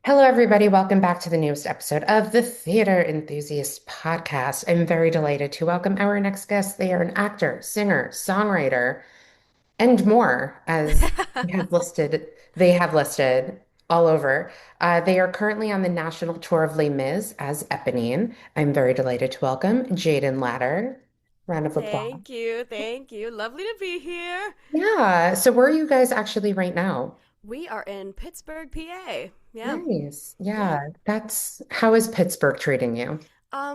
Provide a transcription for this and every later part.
Hello, everybody. Welcome back to the newest episode of the Theater Enthusiast podcast. I'm very delighted to welcome our next guest. They are an actor, singer, songwriter, and more, as they have listed all over. They are currently on the national tour of Les Mis as Éponine. I'm very delighted to welcome Jaedynn Latter. Round of applause. Thank you. Thank you. Lovely to be here. Yeah. So where are you guys actually right now? We are in Pittsburgh, PA. Yeah. Nice. Yeah. Yeah. How is Pittsburgh treating you?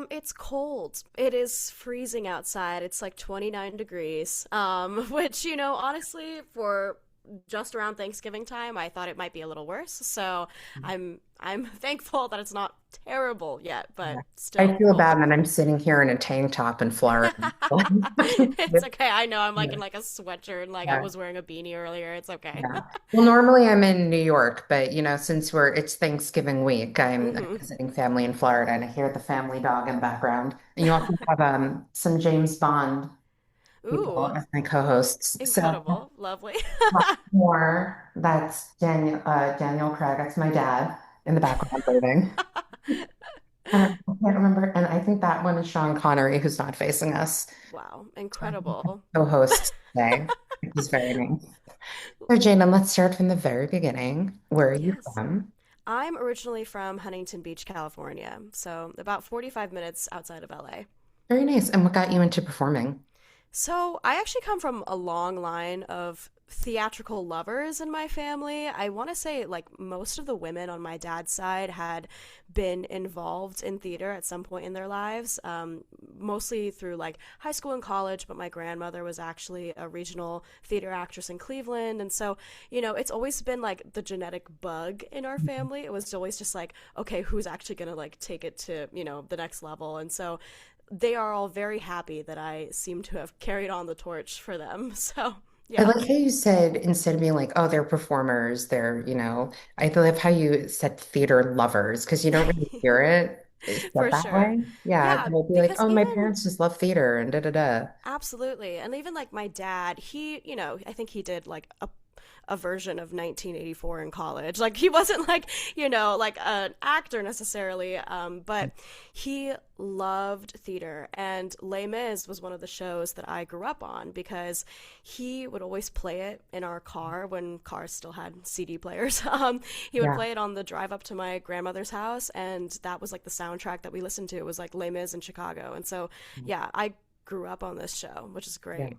It's cold. It is freezing outside. It's like 29 degrees. Which, honestly, for just around Thanksgiving time, I thought it might be a little worse. So I'm thankful that it's not terrible yet, but Yeah. I still feel cold. bad that I'm sitting here in a tank top in Florida. It's okay. I know I'm like in like a sweatshirt and like I Yeah, was wearing a beanie earlier. It's okay. yeah. Well, normally I'm in New York, but since it's Thanksgiving week, I'm hmm visiting family in Florida, and I hear the family dog in the background. And you also have some James Bond people Ooh, as my co-hosts. So incredible. Lovely. more, that's Daniel Craig. That's my dad in the background waving. And I can't remember, and I think that one is Sean Connery, who's not facing us. Wow, incredible. Co-host today. It was very nice. So, Jane, and let's start from the very beginning. Where are you Yes. from? I'm originally from Huntington Beach, California, so about 45 minutes outside of LA. Very nice. And what got you into performing? So, I actually come from a long line of theatrical lovers in my family. I want to say, like, most of the women on my dad's side had been involved in theater at some point in their lives, mostly through like high school and college. But my grandmother was actually a regional theater actress in Cleveland. And so, it's always been like the genetic bug in our family. It was always just like, okay, who's actually going to like take it to, the next level? And so, they are all very happy that I seem to have carried on the torch for them. So, I yeah. like how you said, instead of being like, oh, they're performers, I love how you said theater lovers because you don't really hear it said For that sure. way. Yeah, Yeah, they'll be like, because oh, my even parents just love theater and da da da. absolutely. And even like my dad, he, I think he did like a version of 1984 in college. Like he wasn't like, like an actor necessarily, but he loved theater. And Les Mis was one of the shows that I grew up on because he would always play it in our car when cars still had CD players. He would Yeah. play it on the drive up to my grandmother's house, and that was like the soundtrack that we listened to. It was like Les Mis in Chicago. And so, yeah, I grew up on this show, which is Yeah. great.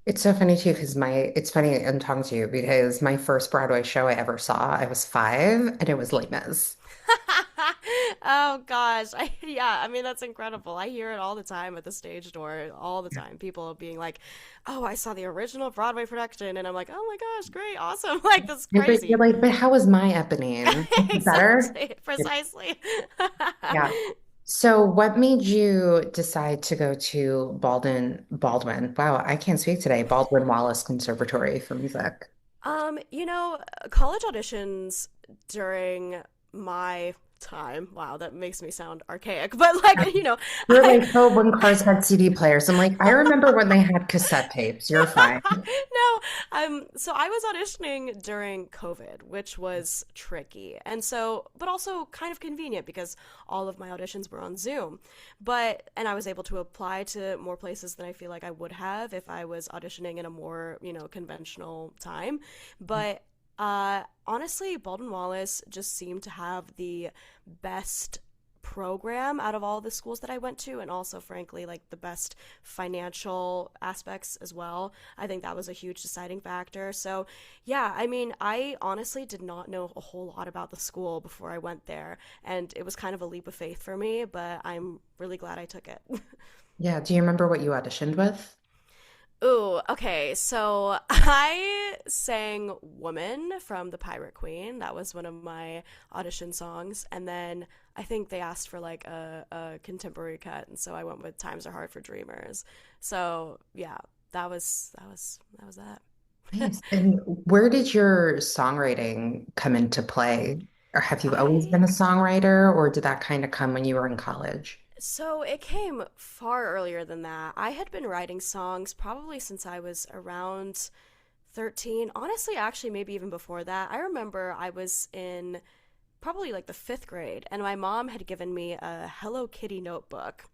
It's so funny too, because it's funny I'm talking to you because my first Broadway show I ever saw, I was 5 and it was Les Mis. Oh gosh. Yeah, I mean that's incredible. I hear it all the time at the stage door, all the time. People being like, "Oh, I saw the original Broadway production." And I'm like, "Oh my gosh, great. Awesome." Like that's But you're crazy. like, but how was my Eponine? Was it better? Exactly. Precisely. Yeah. So what made you decide to go to Baldwin? Wow, I can't speak today. Baldwin Wallace Conservatory for Music. You know, college auditions during my time. Wow, that makes me sound archaic. But like, You're I like, oh, when cars had CD players. I'm like, I remember when they had cassette tapes. You're fine. no, so I was auditioning during COVID, which was tricky. And so, but also kind of convenient because all of my auditions were on Zoom. And I was able to apply to more places than I feel like I would have if I was auditioning in a more, conventional time. But honestly, Baldwin Wallace just seemed to have the best program out of all the schools that I went to, and also frankly like the best financial aspects as well. I think that was a huge deciding factor. So yeah, I mean, I honestly did not know a whole lot about the school before I went there, and it was kind of a leap of faith for me, but I'm really glad I took it. Yeah. Do you remember what you auditioned with? Ooh, okay. So I sang Woman from The Pirate Queen. That was one of my audition songs. And then I think they asked for like a contemporary cut, and so I went with Times Are Hard for Dreamers. So yeah, that was that. Nice. And where did your songwriting come into play? Or have you always I been a songwriter, or did that kind of come when you were in college? So it came far earlier than that. I had been writing songs probably since I was around 13. Honestly, actually, maybe even before that. I remember I was in probably like the fifth grade, and my mom had given me a Hello Kitty notebook.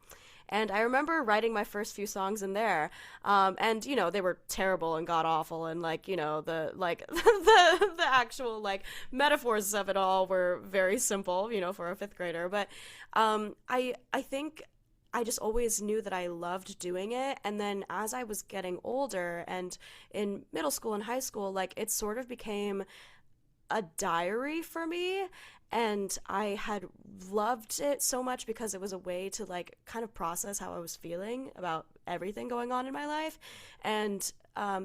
And I remember writing my first few songs in there, and they were terrible and god awful, and like the like the actual like metaphors of it all were very simple, for a fifth grader. But I think I just always knew that I loved doing it. And then as I was getting older and in middle school and high school, like it sort of became a diary for me. And I had loved it so much because it was a way to like kind of process how I was feeling about everything going on in my life. And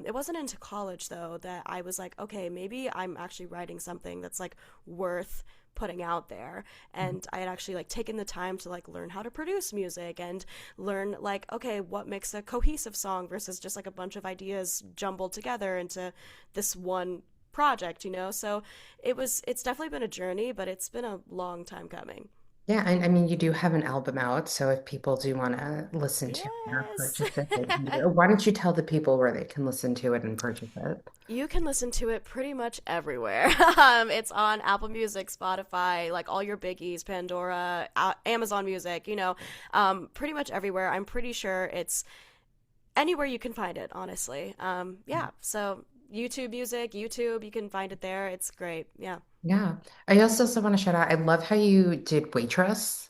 it wasn't into college though that I was like, okay, maybe I'm actually writing something that's like worth putting out there. And I had actually like taken the time to like learn how to produce music and learn like, okay, what makes a cohesive song versus just like a bunch of ideas jumbled together into this one project. So it's definitely been a journey, but it's been a long time coming. Yeah, and I mean, you do have an album out, so if people do want to listen to it or Yes. purchase it, they can do it. Why don't you tell the people where they can listen to it and purchase it? You can listen to it pretty much everywhere. It's on Apple Music, Spotify, like all your biggies, Pandora, Amazon Music, pretty much everywhere. I'm pretty sure it's anywhere you can find it, honestly. Yeah, so YouTube Music, YouTube, you can find it there. It's great. Yeah. Yeah. I also want to shout out, I love how you did Waitress.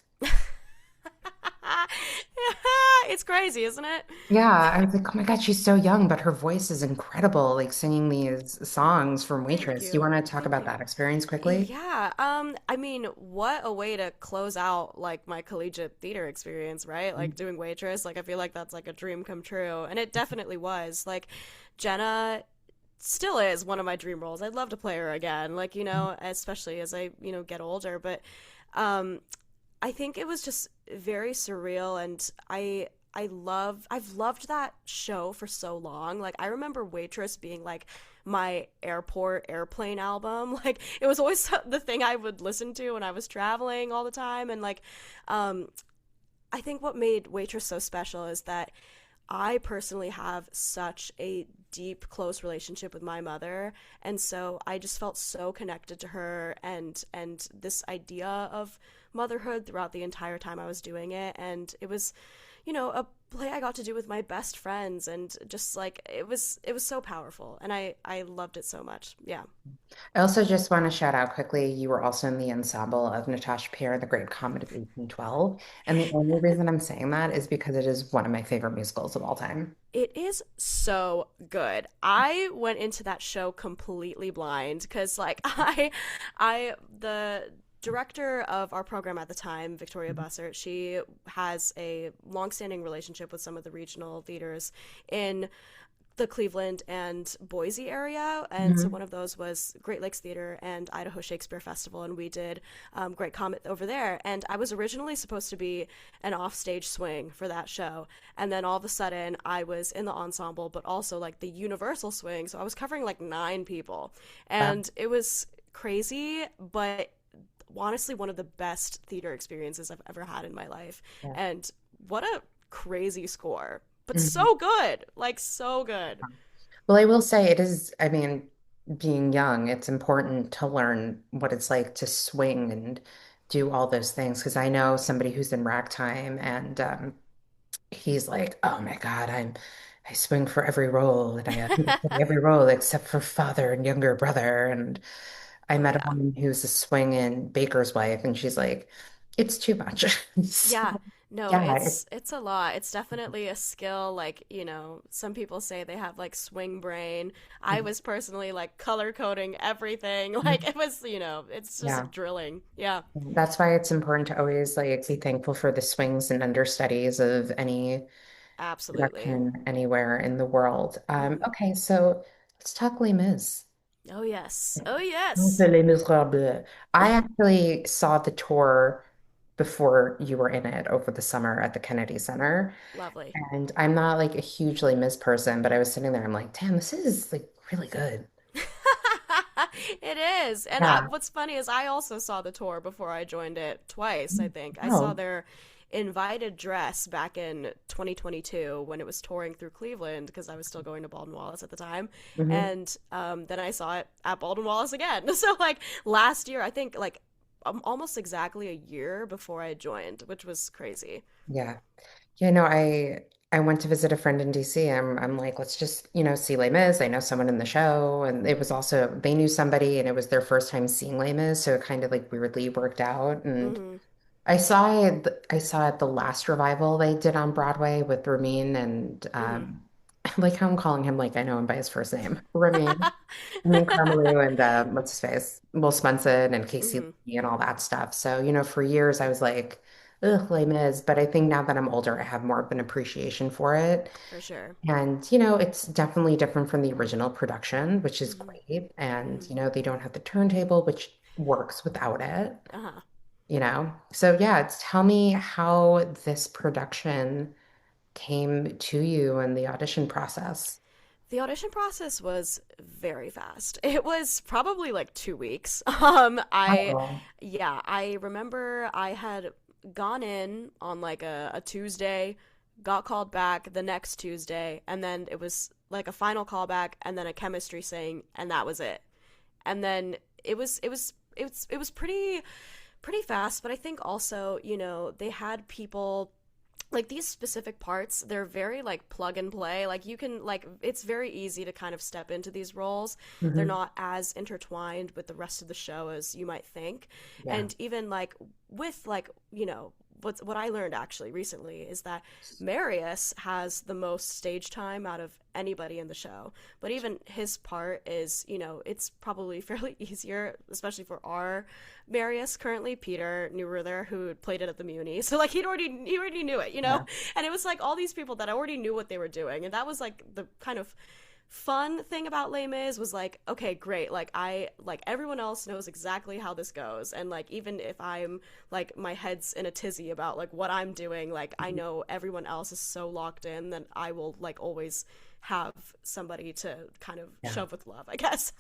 It's crazy, isn't it? Yeah, I was like, oh my God, she's so young, but her voice is incredible, like singing these songs from Thank Waitress. Do you you. want to talk Thank about you. that experience quickly? Yeah, I mean, what a way to close out like my collegiate theater experience, right? Like doing Waitress, like I feel like that's like a dream come true, and it definitely was. Like Jenna still is one of my dream roles. I'd love to play her again, like, especially as I, get older, but um I think it was just very surreal, and I've loved that show for so long. Like I remember Waitress being like my airport airplane album. Like it was always the thing I would listen to when I was traveling all the time. And like um I think what made Waitress so special is that I personally have such a deep, close relationship with my mother, and so I just felt so connected to her and this idea of motherhood throughout the entire time I was doing it. And it was, a play I got to do with my best friends, and just like it was so powerful, and I loved it so much. Yeah. I also just want to shout out quickly, you were also in the ensemble of Natasha Pierre and the Great Comet of 1812. And the only reason I'm saying that is because it is one of my favorite musicals of all time. It is so good. I went into that show completely blind because like the director of our program at the time, Victoria Bussert, she has a longstanding relationship with some of the regional theaters in the Cleveland and Boise area. And so Mhm. one of those was Great Lakes Theater and Idaho Shakespeare Festival. And we did Great Comet over there. And I was originally supposed to be an offstage swing for that show. And then all of a sudden, I was in the ensemble, but also like the universal swing. So I was covering like 9 people. Wow. And it was crazy, but honestly, one of the best theater experiences I've ever had in my life. Yeah. And what a crazy score! But Mhm. so good, like so good. Well, I will say it is, I mean, being young, it's important to learn what it's like to swing and do all those things. Because I know somebody who's in ragtime and he's like, oh my God, I swing for every role and I have to play every role except for father and younger brother. And I Oh met a yeah. woman who's a swinging baker's wife, and she's like, it's too much. Yeah. So, No, yeah, it's a lot. It's definitely a skill. Like, some people say they have like swing brain. I was personally like color coding everything. Like it was, it's yeah. just drilling. Yeah, That's why it's important to always like be thankful for the swings and understudies of any absolutely. production anywhere in the world. Hmm. Okay, so let's talk Les Mis. Oh yes. Oh yes. Les Misérables. I actually saw the tour before you were in it over the summer at the Kennedy Center. Lovely. And I'm not like a hugely Mis person, but I was sitting there, I'm like, damn, this is like really good. It is. And Yeah. what's funny is I also saw the tour before I joined it twice, I think. I saw Oh. their invited dress back in 2022 when it was touring through Cleveland because I was still going to Baldwin Wallace at the time. Hmm. And then I saw it at Baldwin Wallace again. So, like, last year, I think, like, almost exactly a year before I joined, which was crazy. Yeah. Yeah, no, I went to visit a friend in DC. I'm like, let's just, see Les Mis. I know someone in the show. And it was also they knew somebody and it was their first time seeing Les Mis, so it kind of like weirdly worked out. And Hmm. I saw it the last revival they did on Broadway with Ramin and Hmm. I like how I'm calling him like I know him by his first name. Ramin Carmelu and what's his face? Will Smunson and Casey Hmm. Lee and all that stuff. So, for years I was like, ugh, Les Mis. But I think now that I'm older, I have more of an appreciation for it. For sure. And, it's definitely different from the original production, which is Hmm. great. And, Hmm. they don't have the turntable, which works without it, Uh-huh. So yeah, tell me how this production came to you and the audition process. The audition process was very fast. It was probably like 2 weeks. Oh, Yeah, I remember I had gone in on like a Tuesday, got called back the next Tuesday, and then it was like a final callback and then a chemistry saying, and that was it. And then it was pretty fast, but I think also, they had people like these specific parts, they're very like plug and play. Like you can like it's very easy to kind of step into these roles. They're hmm. not as intertwined with the rest of the show as you might think. Yeah. And even like with like, what I learned actually recently is that Marius has the most stage time out of anybody in the show. But even his part is, it's probably fairly easier, especially for our Marius currently, Peter Neururer, who played it at the Muni. So like he already knew it, Yeah. and it was like all these people that already knew what they were doing, and that was like the kind of fun thing about Les Mis was like, okay, great. Like I like everyone else knows exactly how this goes, and like even if I'm like my head's in a tizzy about like what I'm doing, like I know everyone else is so locked in that I will like always have somebody to kind of Yeah. shove with love, I guess.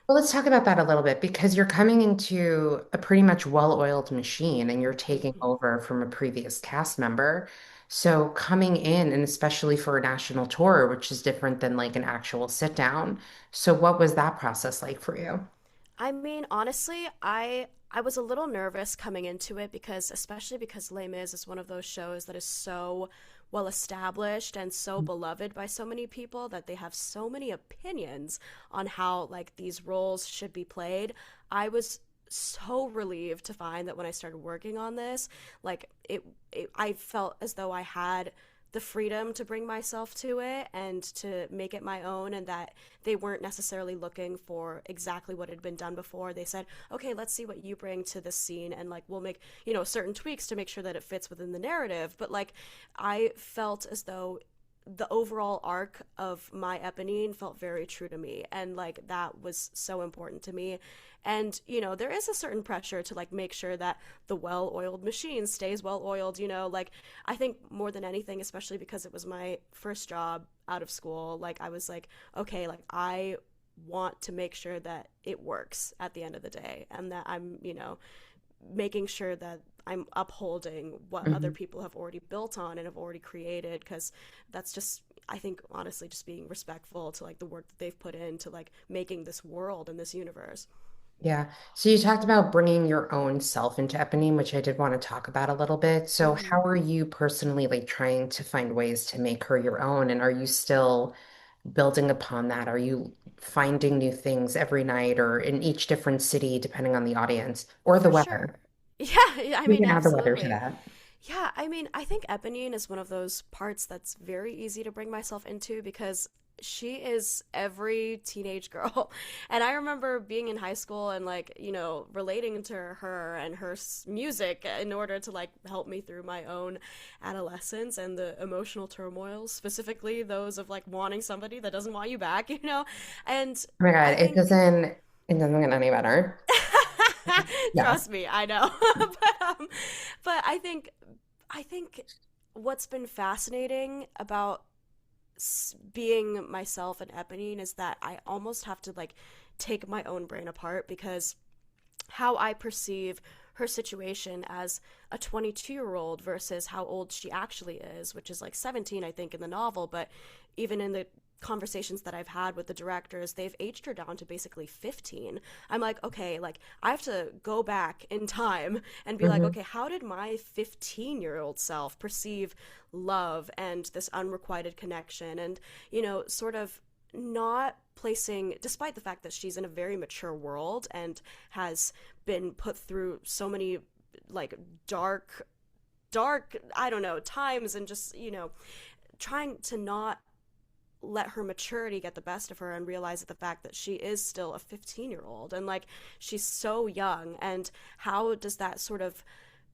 Well, let's talk about that a little bit because you're coming into a pretty much well-oiled machine and you're taking Hmm. over from a previous cast member. So coming in, and especially for a national tour, which is different than like an actual sit down. So what was that process like for you? I mean, honestly, I was a little nervous coming into it because especially because Les Mis is one of those shows that is so well established and so beloved by so many people that they have so many opinions on how like these roles should be played. I was so relieved to find that when I started working on this, like I felt as though I had the freedom to bring myself to it and to make it my own, and that they weren't necessarily looking for exactly what had been done before. They said, okay, let's see what you bring to this scene, and like we'll make certain tweaks to make sure that it fits within the narrative. But like I felt as though the overall arc of my Éponine felt very true to me, and like that was so important to me. And there is a certain pressure to like make sure that the well-oiled machine stays well-oiled. Like I think more than anything, especially because it was my first job out of school, like I was like, okay, like I want to make sure that it works at the end of the day, and that I'm making sure that I'm upholding what other Mhm. people have already built on and have already created, because that's just, I think, honestly, just being respectful to like the work that they've put into like making this world and this universe. Yeah. So you talked about bringing your own self into Eponine, which I did want to talk about a little bit. So Mm-hmm. how are you personally like trying to find ways to make her your own? And are you still building upon that? Are you finding new things every night or in each different city, depending on the audience or the For sure. weather? Yeah, I We mean, can add the weather to absolutely. that. Yeah, I mean, I think Eponine is one of those parts that's very easy to bring myself into because she is every teenage girl. And I remember being in high school and like, relating to her and her music in order to like help me through my own adolescence and the emotional turmoils, specifically those of like wanting somebody that doesn't want you back. And Oh my I God, it think doesn't it doesn't get any better. Yeah. trust me, I know. But I think what's been fascinating about being myself and Eponine is that I almost have to like take my own brain apart, because how I perceive her situation as a 22-year-old versus how old she actually is, which is like 17, I think, in the novel, but even in the conversations that I've had with the directors, they've aged her down to basically 15. I'm like, okay, like I have to go back in time and be like, Hmm. okay, how did my 15-year-old self perceive love and this unrequited connection, and, sort of not placing, despite the fact that she's in a very mature world and has been put through so many like dark, I don't know, times, and just, trying to not let her maturity get the best of her and realize that the fact that she is still a 15-year-old and like she's so young, and how does that sort of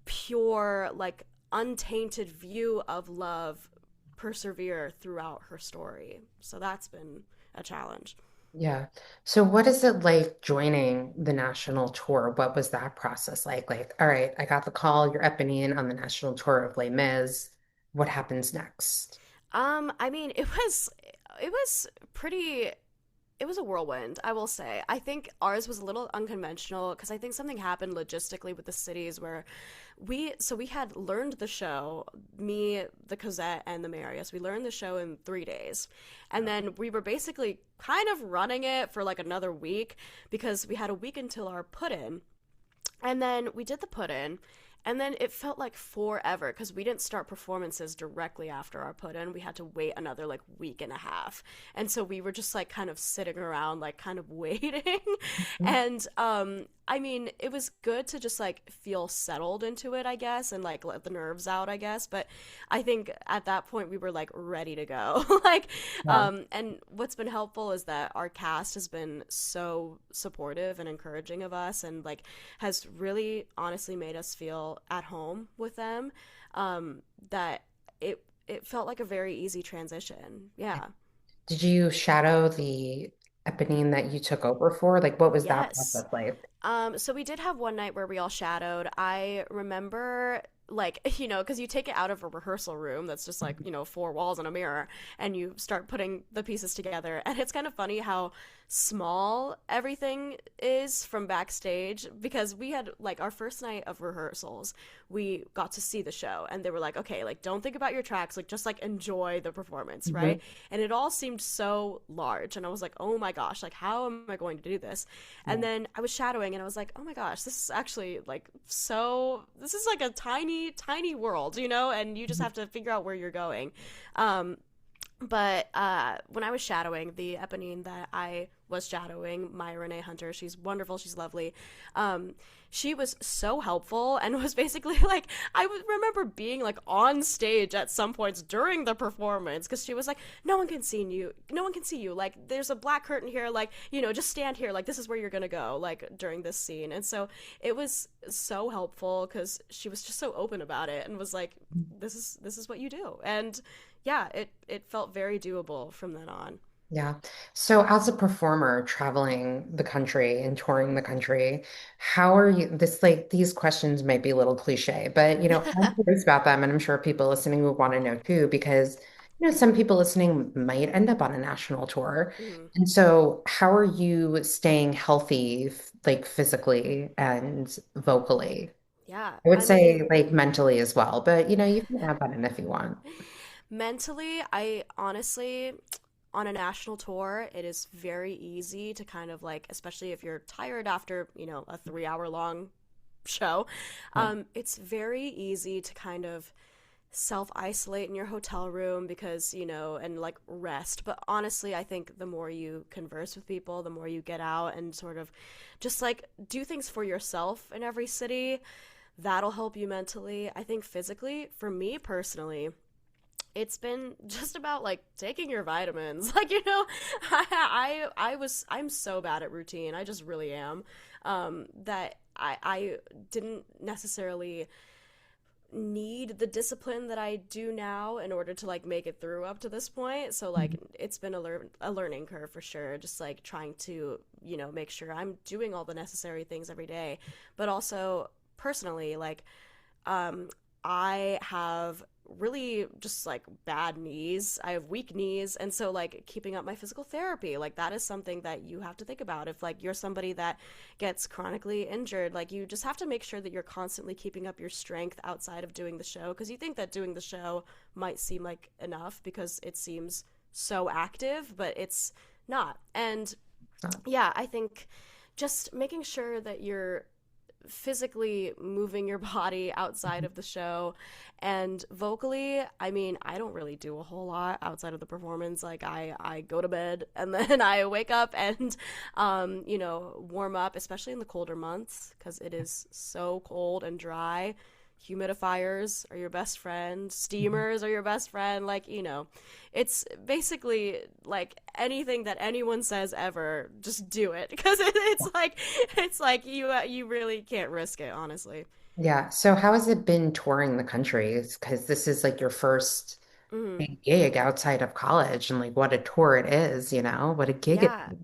pure, like untainted view of love persevere throughout her story. So that's been a challenge. Yeah. So what is it like joining the national tour? What was that process like? Like, all right, I got the call, you're Éponine on the national tour of Les Mis. What happens next? I mean, it was pretty, it was a whirlwind, I will say. I think ours was a little unconventional because I think something happened logistically with the cities where we had learned the show, me, the Cosette, and the Marius. We learned the show in 3 days. And then we were basically kind of running it for like another week because we had a week until our put in. And then we did the put in, and then it felt like forever because we didn't start performances directly after our put in. We had to wait another like week and a half. And so we were just like kind of sitting around, like kind of waiting. And I mean, it was good to just like feel settled into it, I guess, and like let the nerves out, I guess. But I think at that point we were like ready to go. Like, Yeah. and what's been helpful is that our cast has been so supportive and encouraging of us, and like has really honestly made us feel at home with them. That it felt like a very easy transition. Yeah. Did you shadow the Éponine that you took over for? Like, what was that Yes. process like? So we did have one night where we all shadowed. I remember, like, because you take it out of a rehearsal room that's just like, four walls and a mirror, and you start putting the pieces together. And it's kind of funny how small everything is from backstage, because we had like our first night of rehearsals, we got to see the show, and they were like, okay, like don't think about your tracks, like just like enjoy the performance, right? Hmm. And it all seemed so large, and I was like, oh my gosh, like how am I going to do this? And Yeah. then I was shadowing, and I was like, oh my gosh, this is actually like so, this is like a tiny, tiny world, and you just have to figure out where you're going. Um, but when I was shadowing, the Éponine that I was shadowing, Maya Renee Hunter, she's wonderful, she's lovely. She was so helpful and was basically like, I remember being like on stage at some points during the performance because she was like, no one can see you, no one can see you. Like, there's a black curtain here, like, just stand here, like, this is where you're gonna go, like, during this scene. And so it was so helpful because she was just so open about it and was like, this is what you do. And yeah, it felt very doable from then on. Yeah. So as a performer traveling the country and touring the country, how are you, this like these questions might be a little cliche, but I'm curious about them and I'm sure people listening would want to know too, because some people listening might end up on a national tour. Mhm. And so how are you staying healthy like physically and vocally? Yeah, I would I mean, say like mentally as well, but you can add that in if you want. mentally, I honestly, on a national tour, it is very easy to kind of like, especially if you're tired after, a 3 hour long show, Yeah. it's very easy to kind of self isolate in your hotel room because, and like rest. But honestly, I think the more you converse with people, the more you get out and sort of just like do things for yourself in every city, that'll help you mentally. I think physically, for me personally, it's been just about like taking your vitamins. Like, I'm so bad at routine. I just really am. That I didn't necessarily need the discipline that I do now in order to like make it through up to this point. So like it's been a learning curve for sure. Just like trying to, make sure I'm doing all the necessary things every day, but also personally, like, um, I have really just like bad knees. I have weak knees. And so, like, keeping up my physical therapy, like, that is something that you have to think about. If, like, you're somebody that gets chronically injured, like, you just have to make sure that you're constantly keeping up your strength outside of doing the show. Because you think that doing the show might seem like enough because it seems so active, but it's not. And So, yeah, I think just making sure that you're physically moving your body outside of the show and vocally, I mean, I don't really do a whole lot outside of the performance. Like I go to bed and then I wake up and warm up, especially in the colder months because it is so cold and dry. Humidifiers are your best friend, steamers are your best friend. Like, it's basically like anything that anyone says ever, just do it because it's like you really can't risk it, honestly. yeah. So how has it been touring the country? Because this is like your first Hmm. big gig outside of college, and like what a tour it is, what a gig it Yeah. is.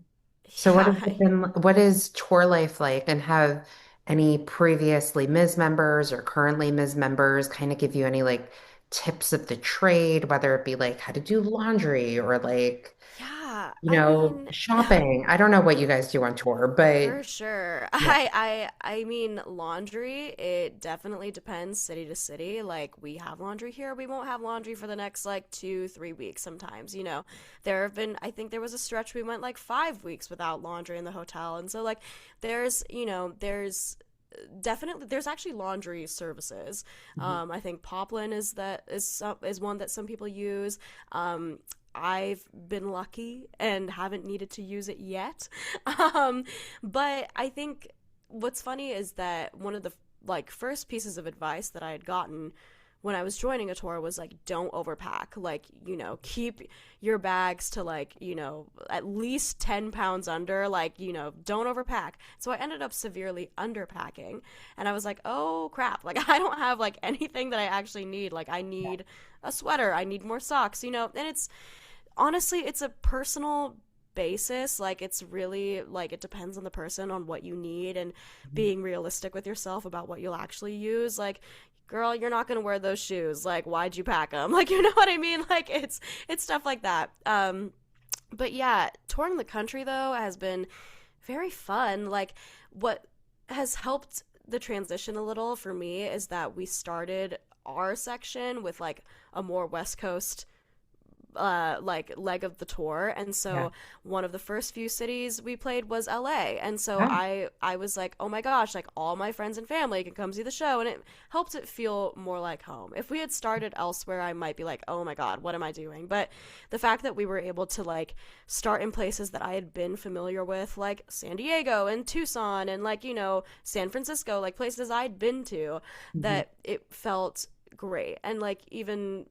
So what has Yeah. it been, what is tour life like? And have any previously Ms. members or currently Ms. members kind of give you any like tips of the trade, whether it be like how to do laundry or like, Yeah, I mean, shopping? I don't know what you guys do on tour, for but sure. yeah. I mean, laundry, it definitely depends city to city. Like we have laundry here, we won't have laundry for the next like 2, 3 weeks sometimes, There have been, I think there was a stretch we went like 5 weeks without laundry in the hotel. And so like there's definitely there's actually laundry services. Mhm. I think Poplin is one that some people use. I've been lucky and haven't needed to use it yet. Um, but I think what's funny is that one of the like first pieces of advice that I had gotten when I was joining a tour was like don't overpack. Like, keep your bags to like, at least 10 pounds under, like, don't overpack. So I ended up severely underpacking and I was like, "Oh crap. Like I don't have like anything that I actually need. Like I need a sweater, I need more socks, and it's honestly, it's a personal basis. Like, it's really like it depends on the person on what you need and being realistic with yourself about what you'll actually use. Like, girl, you're not going to wear those shoes. Like, why'd you pack them? Like, you know what I mean? Like, it's stuff like that. But yeah, touring the country though has been very fun. Like, what has helped the transition a little for me is that we started our section with like a more West Coast like leg of the tour, and Yeah. so one of the first few cities we played was LA, and so Oh, I was like, oh my gosh, like all my friends and family can come see the show, and it helped it feel more like home. If we had started elsewhere, I might be like, oh my god, what am I doing? But the fact that we were able to like start in places that I had been familiar with, like San Diego and Tucson and like San Francisco, like places I'd been to, mhm. that it felt great. And like even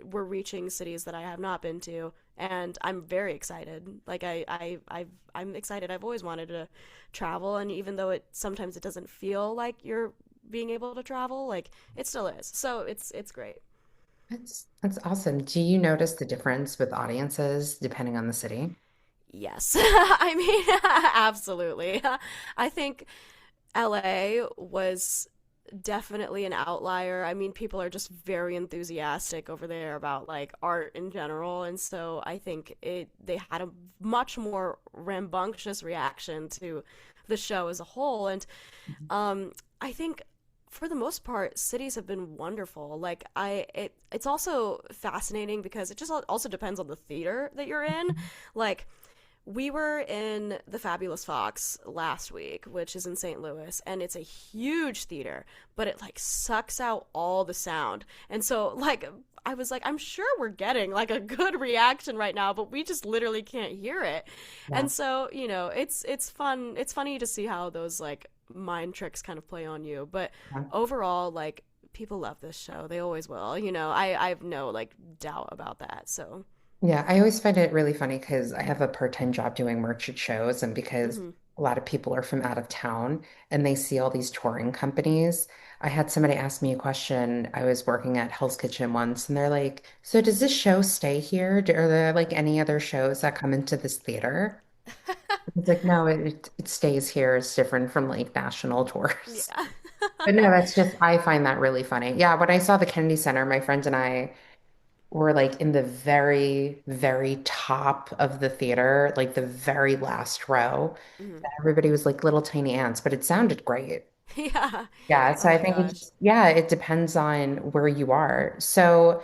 we're reaching cities that I have not been to, and I'm very excited. Like I'm excited. I've always wanted to travel, and even though it doesn't feel like you're being able to travel, like it still is. So it's great. That's awesome. Do you notice the difference with audiences depending on the city? Yes. I mean, absolutely. I think LA was definitely an outlier. I mean, people are just very enthusiastic over there about like art in general, and so I think they had a much more rambunctious reaction to the show as a whole. And I think for the most part, cities have been wonderful. Like it's also fascinating because it just also depends on the theater that you're in. Like we were in the Fabulous Fox last week, which is in St. Louis, and it's a huge theater, but it like sucks out all the sound. And so like I was like, I'm sure we're getting like a good reaction right now, but we just literally can't hear it. Yeah. And so, it's fun. It's funny to see how those like mind tricks kind of play on you. But Yeah. overall, like people love this show. They always will. I have no like doubt about that. So, Yeah, I always find it really funny because I have a part-time job doing merch at shows, and because mhm. a lot of people are from out of town and they see all these touring companies. I had somebody ask me a question. I was working at Hell's Kitchen once, and they're like, "So does this show stay here? Are there like any other shows that come into this theater?" It's like, no, it stays here. It's different from like national tours. Yeah. But no, that's just I find that really funny. Yeah, when I saw the Kennedy Center, my friend and I were like in the very, very top of the theater, like the very last row. Mhm. Everybody was like little tiny ants, but it sounded great. Yeah. Yeah, so Oh I my think it gosh. just, yeah, it depends on where you are. So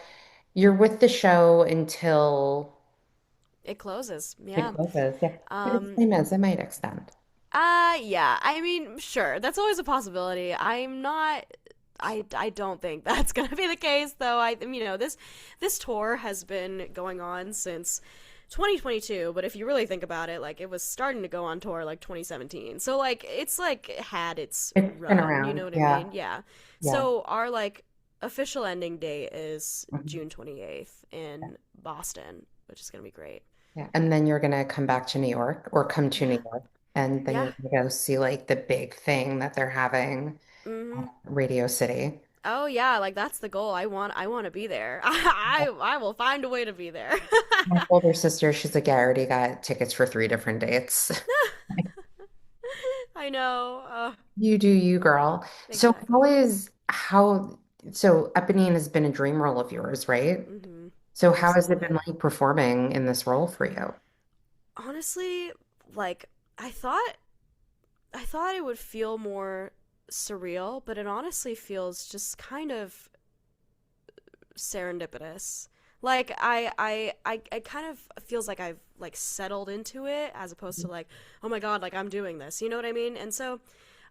you're with the show until It closes. It Yeah. closes, yeah. But it's Um, the same as it might extend. yeah. I mean, sure. That's always a possibility. I'm not I don't think that's gonna be the case though. This tour has been going on since 2022, but if you really think about it, like it was starting to go on tour like 2017. So like it's like had its It's been run, you know around. what I Yeah. mean? Yeah. Yeah. So our like official ending date is Mhm. June 28th in Boston, which is gonna be great. Yeah. And then you're gonna come back to New York or come to New Yeah. York. And then Yeah. you're gonna go see like the big thing that they're having at Mhm. Radio City. Oh yeah, like that's the goal. I want to be there. I will find a way to be there. My older sister, she's like, yeah, I already got tickets for 3 different dates. I know. You do you, girl. So Exactly. so Eponine has been a dream role of yours, right? So how has it been Absolutely. like performing in this role for you? Honestly, like I thought I thought it would feel more surreal, but it honestly feels just kind of serendipitous. Like I kind of feels like I've like settled into it as opposed to like, oh my God, like I'm doing this. You know what I mean? And so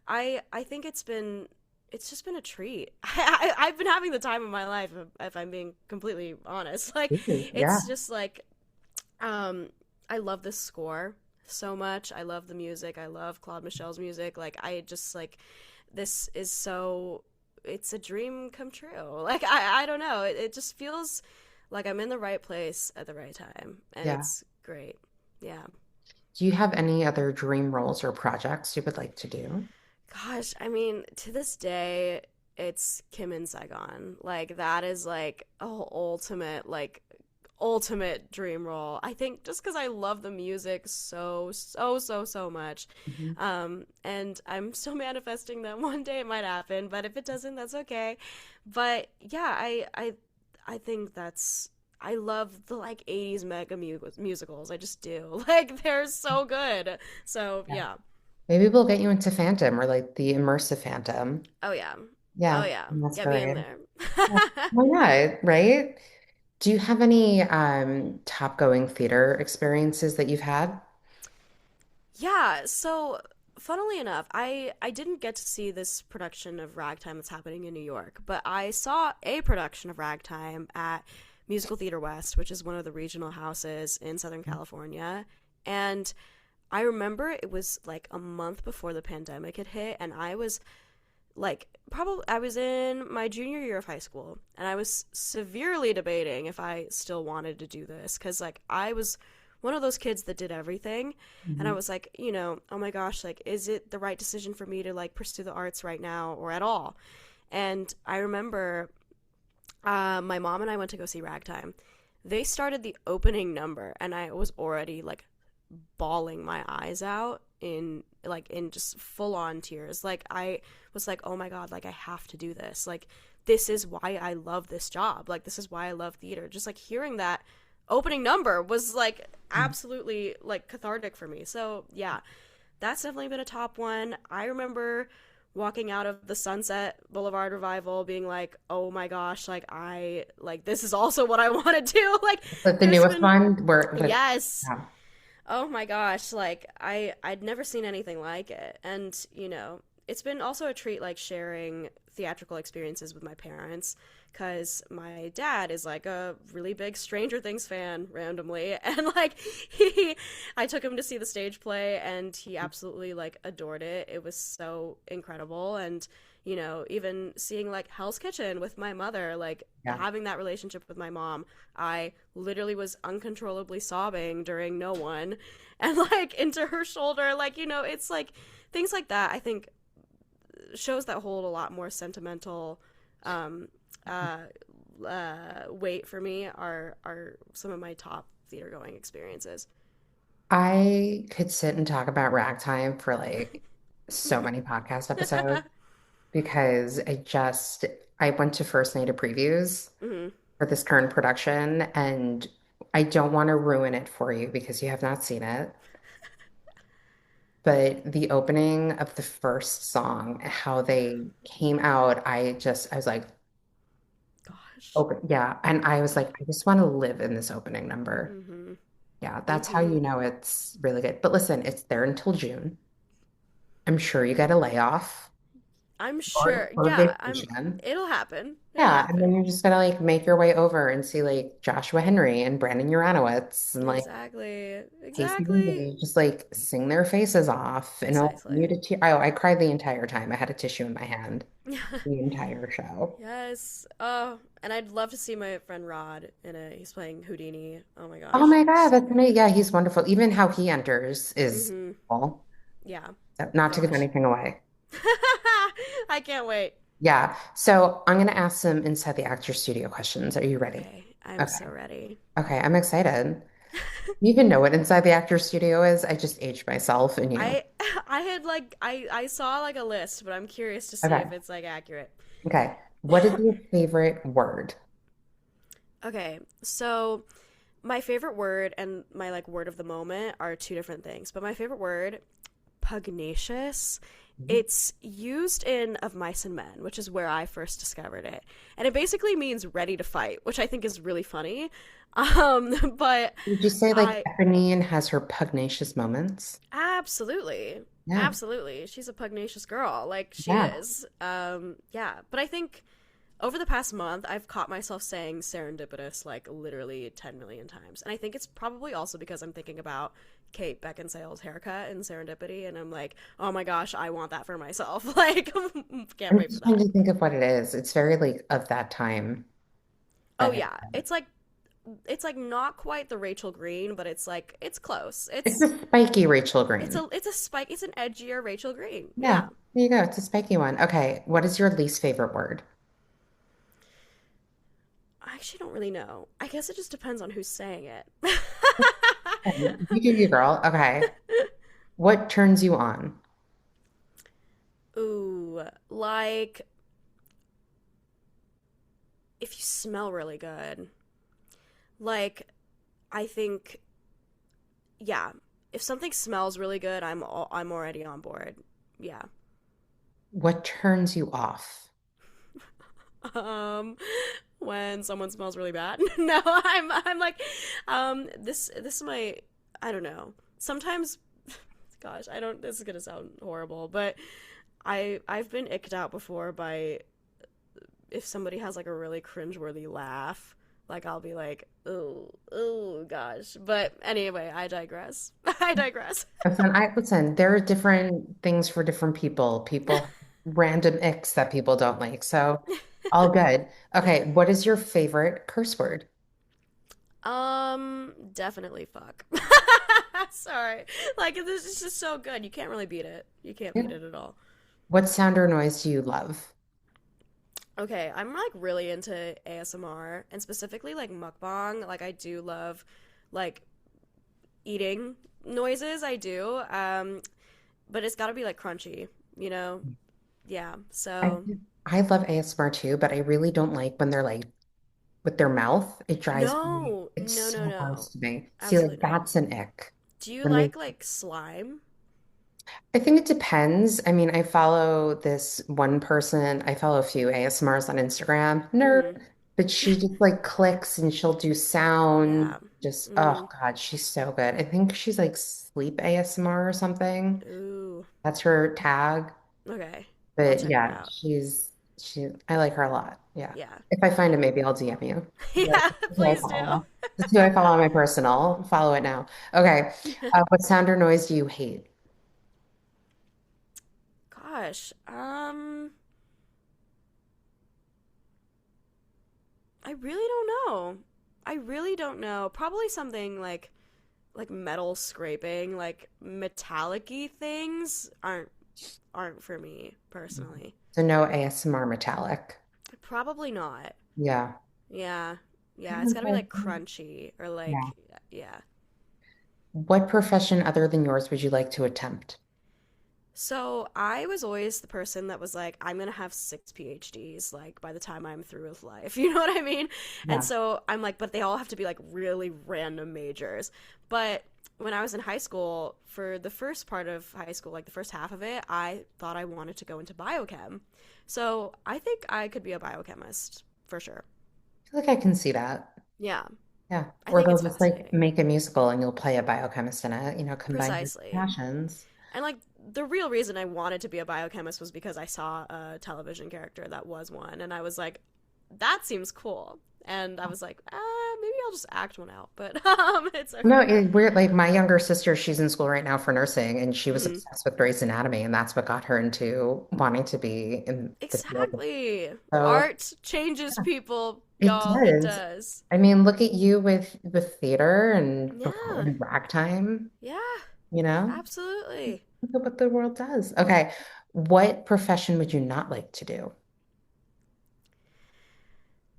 I think it's just been a treat. I've been having the time of my life if I'm being completely honest. Like Ooh, yeah. it's just like um I love this score so much. I love the music. I love Claude Michel's music. Like I just like this is so it's a dream come true. Like I don't know. It just feels like I'm in the right place at the right time and Yeah. it's great. Yeah. Do you have any other dream roles or projects you would like to do? Gosh, I mean, to this day, it's Kim in Saigon. Like that is like a ultimate dream role. I think just because I love the music so much, Mhm. and I'm still manifesting that one day it might happen. But if it doesn't, that's okay. But yeah, I think that's. I love the like 80s musicals. I just do. Like they're so good. So, Yeah. yeah. Maybe we'll get you into Phantom or like the immersive Phantom. Oh yeah. Oh Yeah, yeah. that's Get me in great. there. Yeah. Why not? Right? Do you have any top going theater experiences that you've had? Yeah, so funnily enough, I didn't get to see this production of Ragtime that's happening in New York, but I saw a production of Ragtime at Musical Theater West, which is one of the regional houses in Southern California. And I remember it was like a month before the pandemic had hit, and I was like probably I was in my junior year of high school and I was severely debating if I still wanted to do this cuz like I was one of those kids that did everything and I Mhm. was like, oh my gosh, like is it the right decision for me to like pursue the arts right now or at all? And I remember my mom and I went to go see Ragtime. They started the opening number and I was already like bawling my eyes out in just full on tears. Like I was like, "Oh my god, like I have to do this. Like this is why I love this job. Like this is why I love theater." Just like hearing that opening number was like absolutely like cathartic for me. So, yeah, that's definitely been a top one. I remember walking out of the Sunset Boulevard revival being like, "Oh my gosh, like I like this is also what I want to do." Like Like the there's newest been one where with yes, yeah. oh my gosh, like I'd never seen anything like it. And, it's been also a treat like sharing theatrical experiences with my parents cuz my dad is like a really big Stranger Things fan randomly and like he I took him to see the stage play and he absolutely like adored it. It was so incredible and even seeing like Hell's Kitchen with my mother, like Yeah. having that relationship with my mom, I literally was uncontrollably sobbing during No One and like into her shoulder. Like, it's like things like that, I think, shows that hold a lot more sentimental um, uh, weight for me are some of my top theater going experiences. I could sit and talk about Ragtime for like so many podcast episodes because I went to first night of previews Hmm. for this current production and I don't want to ruin it for you because you have not seen it. But the opening of the first song, how they came out, I was like, Gosh. open, yeah. And I was like, I just want to live in this opening number. Hmm. Yeah, that's how Mm-hmm. you know it's really good. But listen, it's there until June. I'm sure you get a layoff I'm or, sure. or Yeah, I'm. vacation. It'll happen. It'll Yeah, and then happen. you're just gonna like make your way over and see like Joshua Henry and Brandon Uranowitz and like Exactly. Casey Exactly. Lee just like sing their faces off and it'll bring you Precisely. to tear. Oh, I cried the entire time. I had a tissue in my hand the entire show. Yes. Oh, and I'd love to see my friend Rod in it. He's playing Houdini. Oh my Oh gosh, my God, so that's good. amazing. Yeah, he's wonderful. Even how he enters is Mm-hmm. cool. Yeah. So, not to give Gosh. anything away. I can't wait. Yeah. So I'm gonna ask some inside the actor studio questions. Are you ready? Okay, I'm Okay. so ready. Okay, I'm excited. You even know what inside the actor studio is? I just aged myself and you. I I had like I saw like a list, but I'm curious to see Okay. if it's like accurate. Okay. What is your favorite word? Okay, so my favorite word and my like word of the moment are two different things. But my favorite word, pugnacious, it's used in Of Mice and Men, which is where I first discovered it. And it basically means ready to fight, which I think is really funny. But Would you say like I Éponine has her pugnacious moments? absolutely, Yeah. absolutely, she's a pugnacious girl, like she Yeah. is. Yeah, but I think over the past month, I've caught myself saying serendipitous like literally 10 million times. And I think it's probably also because I'm thinking about Kate Beckinsale's haircut in Serendipity, and I'm like, oh my gosh, I want that for myself. Like, can't I'm wait for just trying that. to think of what it is. It's very like of that time. Oh, That yeah. It's like not quite the Rachel Green, but it's like, it's close. it's a spiky Rachel Green. It's a spike, it's an edgier Rachel Green. Yeah. Yeah. There you go. It's a spiky one. Okay. What is your least favorite word? I actually don't really know. I guess it just depends on who's saying it. Okay, you do you, girl. Okay. What turns you on? Ooh, like if you smell really good. Like, I think, yeah, if something smells really good, I'm already on board. Yeah. What turns you off? Um, when someone smells really bad. No, I'm like, this is my, I don't know. Sometimes, gosh, I don't. This is gonna sound horrible, but I've been icked out before by if somebody has like a really cringeworthy laugh. Like I'll be like, oh gosh. But anyway, I digress. I digress. Listen, there are different things for different people. People random icks that people don't like. So all good. Okay, what is your favorite curse word? Definitely fuck. Sorry. Like this is just so good. You can't really beat it. You can't Yeah. beat it at all. What sound or noise do you love? Okay, I'm like really into ASMR and specifically like mukbang. Like I do love like eating noises. I do. But it's got to be like crunchy, you know? Yeah. I So I love ASMR too, but I really don't like when they're like with their mouth. It drives me, no, it's no, no, so gross no. to me. See, like Absolutely not. that's an ick. Do you When they like slime? I think it depends. I mean, I follow this one person, I follow a few ASMRs on Instagram, nerd, Mm-hmm. but she just like clicks and she'll do sound. Yeah. Just, oh Mm-hmm. God, she's so good. I think she's like sleep ASMR or something. Ooh. That's her tag. Okay. I'll But check her yeah, out. I like her a lot. Yeah. Yeah. If I find it, maybe I'll DM you. Like, Yeah, this is who I please do. follow. This is who I follow on my personal. Follow it now. Okay. What sound or noise do you hate? Gosh. I really don't know. I really don't know. Probably something like metal scraping, like metallic-y things aren't for me personally. So no ASMR metallic. Probably not. Yeah. Yeah. I Yeah, it's haven't got to be heard- like crunchy or Yeah. like yeah. What profession other than yours would you like to attempt? So I was always the person that was like, I'm gonna have six PhDs like by the time I'm through with life. You know what I mean? And Yeah. so I'm like, but they all have to be like really random majors. But when I was in high school, for the first part of high school, like the first half of it, I thought I wanted to go into biochem. So I think I could be a biochemist for sure. I feel like I can see that. Yeah. Yeah. I Or think they'll it's just like fascinating. make a musical and you'll play a biochemist in it, combine your Precisely. passions. And like the real reason I wanted to be a biochemist was because I saw a television character that was one, and I was like, that seems cool. And I was like, maybe I'll just act one out, but it's No, okay. weird. Like my younger sister, she's in school right now for nursing, and she was Hmm. obsessed with Grey's Anatomy, and that's what got her into wanting to be in the field. Exactly. So Art changes people, it y'all. It does. does. I mean, look at you with theater and before Yeah. in ragtime, Yeah. you know? Absolutely. Look at what the world does. Okay. What profession would you not like to do?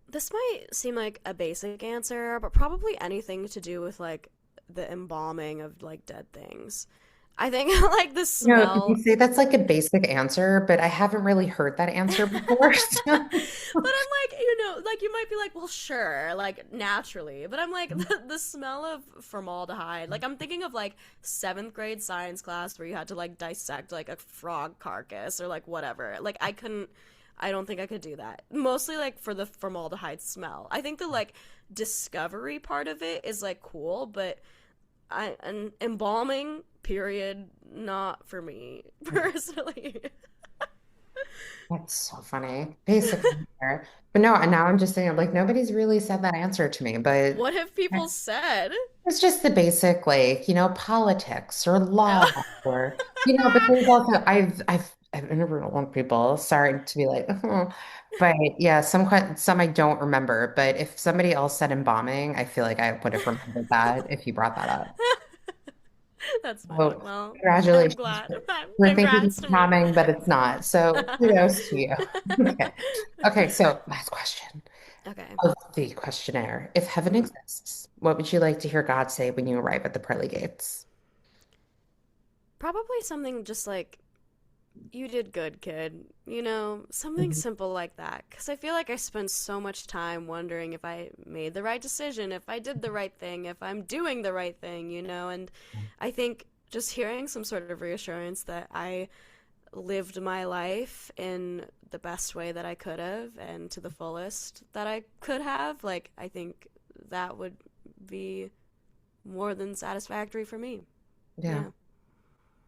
This might seem like a basic answer, but probably anything to do with like the embalming of like dead things. I think like the You smell. say that's like a basic answer, but I haven't really heard that answer before. But I'm like, like you might be like, well, sure, like naturally. But I'm like, the smell of formaldehyde. Like I'm thinking of like seventh grade science class where you had to like dissect like a frog carcass or like whatever. Like I couldn't. I don't think I could do that. Mostly like for the formaldehyde smell. I think the like discovery part of it is like cool, but and embalming period not for me personally. That's so funny. Basic answer. But no, and now I'm just saying, like, nobody's really said that answer to me, but What have people said? it's just the basic, like, politics or law or, but there's also, I've interviewed a lot of people, sorry to be like, but yeah, some I don't remember, but if somebody else said embalming, I feel like I would have remembered that if you brought that up. That's funny. Well, Well, I'm congratulations. glad. We're thinking Congrats it's to me. coming, but it's not. So kudos to you. Okay. Okay, so last question Okay. of the questionnaire. If heaven Hmm. exists, what would you like to hear God say when you arrive at the pearly gates? Probably something just like, you did good, kid. Something Mhm. simple like that. Because I feel like I spend so much time wondering if I made the right decision, if I did the right thing, if I'm doing the right thing. And I think just hearing some sort of reassurance that I lived my life in the best way that I could have and to the fullest that I could have, like, I think that would be more than satisfactory for me. Yeah, Yeah.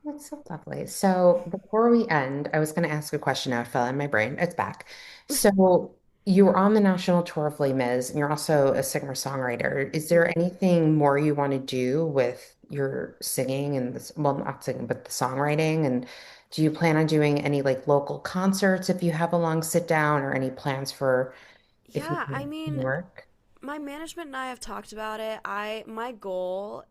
that's so lovely. So before we end, I was going to ask a question now. It fell in my brain. It's back. So you were on the national tour of Les Mis, and you're also a singer-songwriter. Is there Hmm. anything more you want to do with your singing and this, well, not singing, but the songwriting? And do you plan on doing any like local concerts if you have a long sit down, or any plans for if you Yeah, come I to New mean, York? my management and I have talked about it. My goal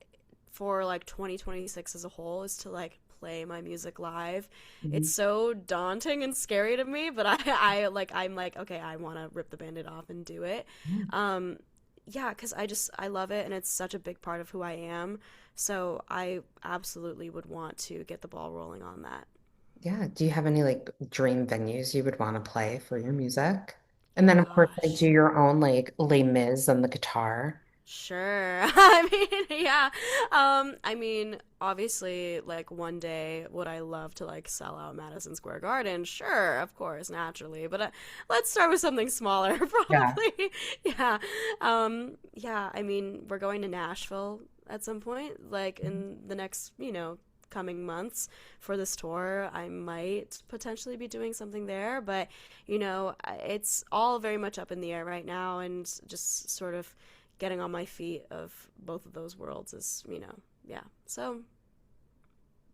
for like 2026 as a whole is to like play my music live. It's Mhm. so daunting and scary to me, but I'm like, okay, I want to rip the band-aid off and do it. Um yeah, cuz I love it and it's such a big part of who I am. So I absolutely would want to get the ball rolling on that. Yeah. Do you have any like dream venues you would want to play for your music? And Oh then of course like do gosh. your own like Les Mis on the guitar. Sure. Yeah. I mean, obviously, like one day would I love to like sell out Madison Square Garden? Sure, of course, naturally. But let's start with something smaller, Yeah. probably. Yeah. Yeah, I mean, we're going to Nashville at some point, like in the next, coming months for this tour. I might potentially be doing something there, but it's all very much up in the air right now and just sort of getting on my feet of both of those worlds is, yeah. So,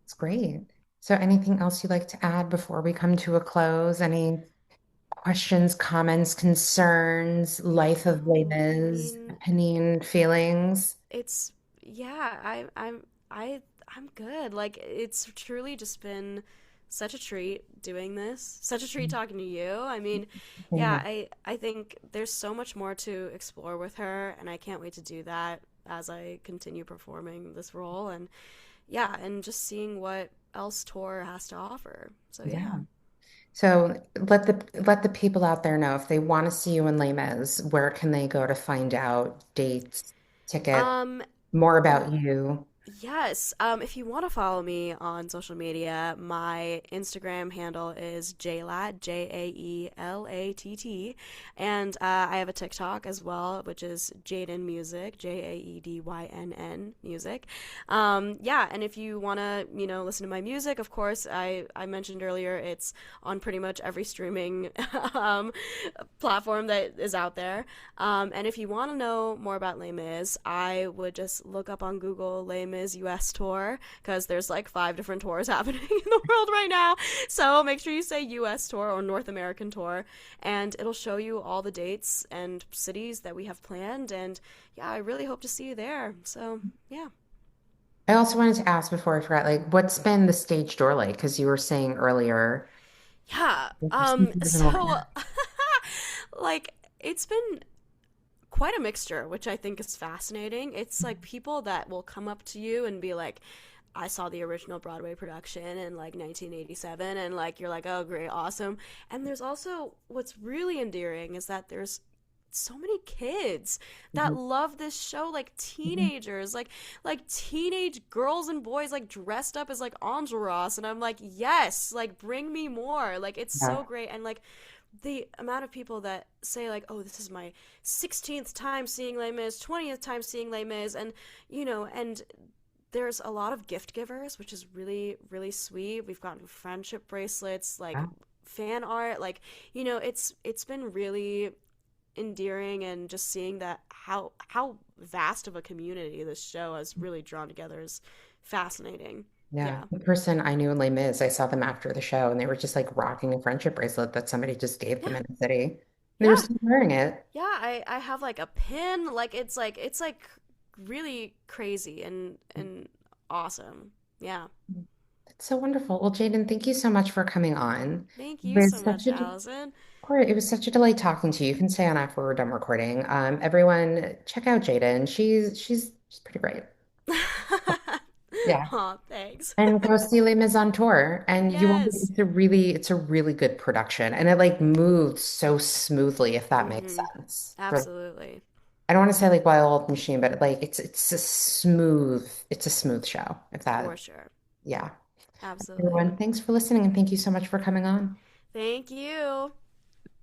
It's great. So anything else you'd like to add before we come to a close? Any questions, comments, concerns, life of Les no, I Mis, mean, opinion, feelings? it's yeah, I'm good. Like it's truly just been such a treat doing this. Such a treat talking to you. I mean, yeah, Yeah. I think there's so much more to explore with her and I can't wait to do that as I continue performing this role and yeah, and just seeing what else tour has to offer. So Yeah. yeah. So let the people out there know if they want to see you in Les Mis, where can they go to find out dates, tickets, Um more well, about you? Yes. If you want to follow me on social media, my Instagram handle is Jaedlatt, Jaeellatt, and I have a TikTok as well, which is Jaedynn Music, Jaeddynn Music. Yeah, and if you want to, listen to my music, of course, I mentioned earlier it's on pretty much every streaming um, platform that is out there. And if you want to know more about Les Mis, I would just look up on Google Les Mis US tour because there's like 5 different tours happening in the world right now. So make sure you say US tour or North American tour, and it'll show you all the dates and cities that we have planned. And yeah, I really hope to see you there. So yeah. I also wanted to ask before I forgot, like, what's been the stage door like? Because you were saying earlier, Yeah. there's some things in So like it's been quite a mixture, which I think is fascinating. It's like people that will come up to you and be like, I saw the original Broadway production in like 1987, and like you're like, oh, great, awesome. And there's also what's really endearing is that there's so many kids that Mhm. love this show, like Mhm. teenagers, like teenage girls and boys like dressed up as like Enjolras, and I'm like, yes, like bring me more. Like it's so Yeah. great. And like the amount of people that say like, oh, this is my 16th time seeing Les Mis, 20th time seeing Les Mis, and and there's a lot of gift givers, which is really really sweet. We've gotten friendship bracelets, like Yeah. fan art, like it's been really endearing, and just seeing that how vast of a community this show has really drawn together is fascinating. Yeah. Yeah. The person I knew in Les Mis, I saw them after the show and they were just like rocking a friendship bracelet that somebody just gave them Yeah. in the city. And they were Yeah. still wearing it. Yeah, I have like a pin, like it's like really crazy and awesome. Yeah. It's so wonderful. Well, Jaden, thank you so much for coming on. Thank It you so was much, such a, Allison. it was such a delight talking to you. You can stay on after we're done recording. Everyone, check out Jaden. She's pretty great. Yeah. Aw, thanks. And go see Les Mis on tour. And you will, Yes. it's a really good production. And it like moves so smoothly, if that makes Mm-hmm. sense. For Absolutely. I don't want to say like Wild Machine, but like it's a smooth show. If For that, sure. yeah. Absolutely. Everyone, thanks for listening and thank you so much for coming on. Thank you.